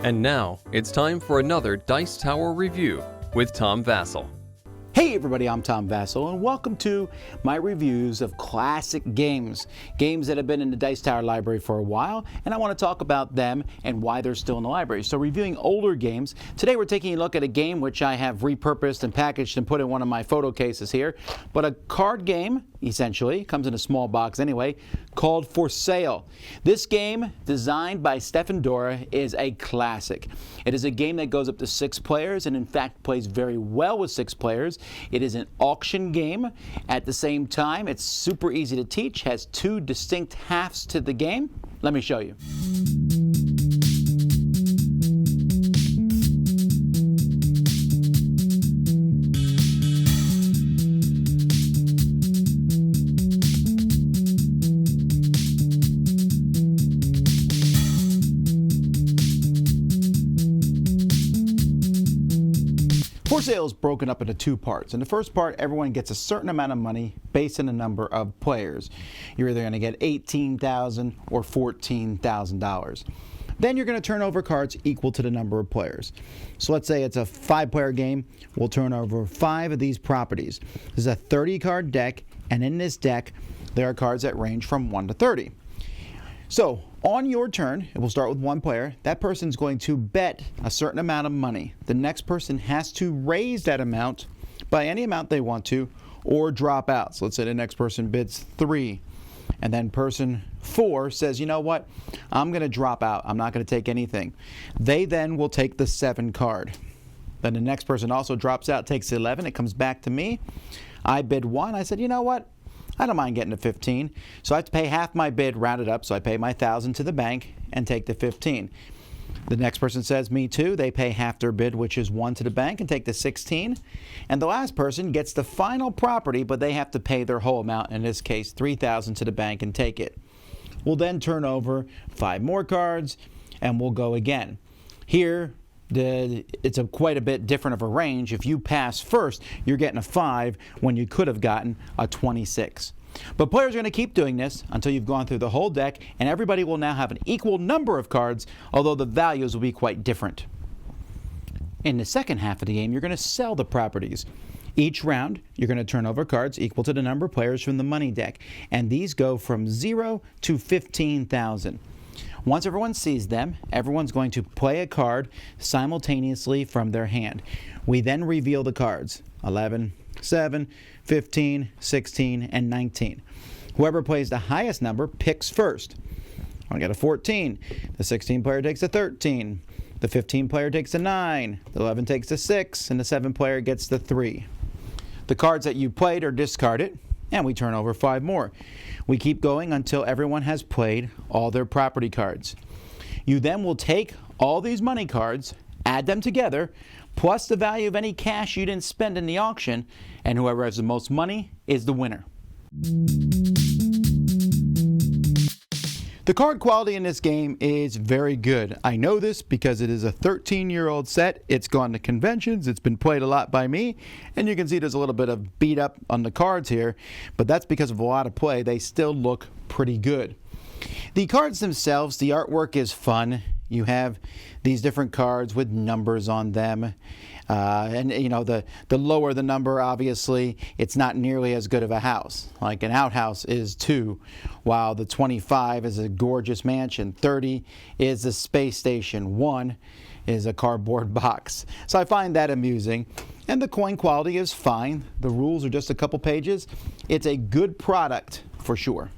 And now, it's time for another Dice Tower review with Tom Vasel. Hey everybody, I'm Tom Vasel, and welcome to my reviews of classic games that have been in the Dice Tower library for a while, and I want to talk about them and why they're still in the library. So reviewing older games, today we're taking a look at a game which I have repurposed and packaged and put in one of my photo cases here, but a card game, essentially, comes in a small box anyway, called For Sale. This game, designed by Stefan Dora, is a classic. It is a game that goes up to 6 players and in fact plays very well with 6 players. It is an auction game. At the same time, it's super easy to teach, has 2 distinct halves to the game. Let me show you. For Sale is broken up into 2 parts. In the first part, everyone gets a certain amount of money based on the number of players. You're either going to get $18,000 or $14,000. Then you're going to turn over cards equal to the number of players. So let's say it's a 5-player game. We'll turn over 5 of these properties. This is a 30-card deck, and in this deck, there are cards that range from 1 to 30. So, on your turn, it will start with 1 player. That person's going to bet a certain amount of money. The next person has to raise that amount by any amount they want to or drop out. So let's say the next person bids 3. And then person 4 says, you know what, I'm going to drop out. I'm not going to take anything. They then will take the 7 card. Then the next person also drops out, takes 11. It comes back to me. I bid 1. I said, you know what? I don't mind getting to 15, so I have to pay half my bid, round it up, so I pay my 1,000 to the bank and take the 15. The next person says, me too. They pay half their bid, which is 1 to the bank, and take the 16. And the last person gets the final property, but they have to pay their whole amount, in this case, 3,000 to the bank and take it. We'll then turn over 5 more cards, and we'll go again. Here, it's quite a bit different of a range. If you pass first, you're getting a 5 when you could have gotten a 26. But players are going to keep doing this until you've gone through the whole deck, and everybody will now have an equal number of cards, although the values will be quite different. In the second half of the game, you're going to sell the properties. Each round, you're going to turn over cards equal to the number of players from the money deck, and these go from 0 to 15,000. Once everyone sees them, everyone's going to play a card simultaneously from their hand. We then reveal the cards, 11, 7, 15, 16, and 19. Whoever plays the highest number picks first. I get a 14. The 16 player takes a 13. The 15 player takes a 9. The 11 takes a 6, and the 7 player gets the 3. The cards that you played are discarded, and we turn over 5 more. We keep going until everyone has played all their property cards. You then will take all these money cards, add them together, plus the value of any cash you didn't spend in the auction, and whoever has the most money is the winner. The card quality in this game is very good. I know this because it is a 13-year-old set. It's gone to conventions. It's been played a lot by me. And you can see there's a little bit of beat up on the cards here. But that's because of a lot of play. They still look pretty good. The cards themselves, the artwork is fun. You have these different cards with numbers on them. And you know, the lower the number, obviously, it's not nearly as good of a house. Like an outhouse is 2, while the 25 is a gorgeous mansion. 30 is a space station. 1 is a cardboard box. So I find that amusing. And the coin quality is fine. The rules are just a couple pages. It's a good product for sure.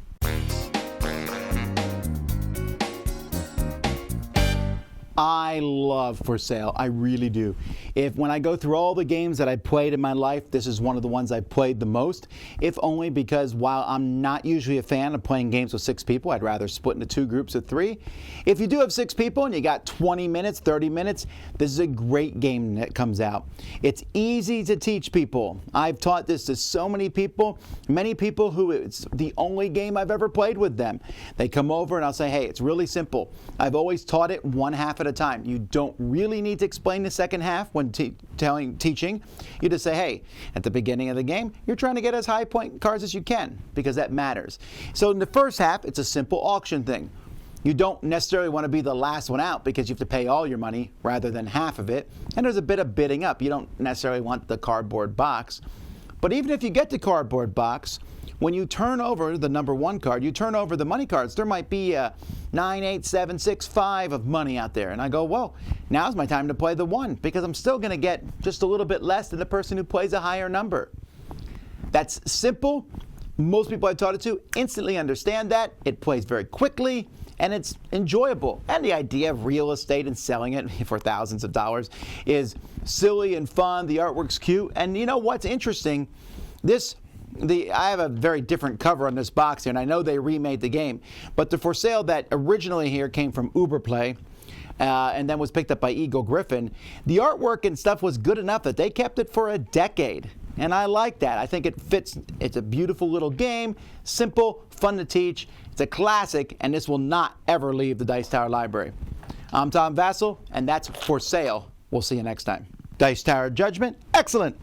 I love For Sale. I really do. When I go through all the games that I played in my life, this is one of the ones I played the most, if only because while I'm not usually a fan of playing games with 6 people, I'd rather split into 2 groups of 3. If you do have 6 people and you got 20 minutes, 30 minutes, this is a great game that comes out. It's easy to teach people. I've taught this to so many people who it's the only game I've ever played with them. They come over and I'll say, hey, it's really simple. I've always taught it 1 half at a time. You don't really need to explain the second half when teaching. You just say, hey, at the beginning of the game, you're trying to get as high point cards as you can because that matters. So in the first half, it's a simple auction thing. You don't necessarily want to be the last one out because you have to pay all your money rather than half of it. And there's a bit of bidding up. You don't necessarily want the cardboard box. But even if you get the cardboard box, when you turn over the number 1 card, you turn over the money cards, there might be 9, 8, 7, 6, 5 of money out there. And I go, well, now's my time to play the 1 because I'm still going to get just a little bit less than the person who plays a higher number. That's simple. Most people I've taught it to instantly understand that. It plays very quickly and it's enjoyable. And the idea of real estate and selling it for thousands of dollars is silly and fun. The artwork's cute. And you know what's interesting? I have a very different cover on this box here, and I know they remade the game. But the for sale that originally here came from Uberplay and then was picked up by Eagle Griffin, the artwork and stuff was good enough that they kept it for a decade. And I like that. I think it fits. It's a beautiful little game, simple, fun to teach. It's a classic, and this will not ever leave the Dice Tower library. I'm Tom Vasel, and that's For Sale. We'll see you next time. Dice Tower Judgment, excellent.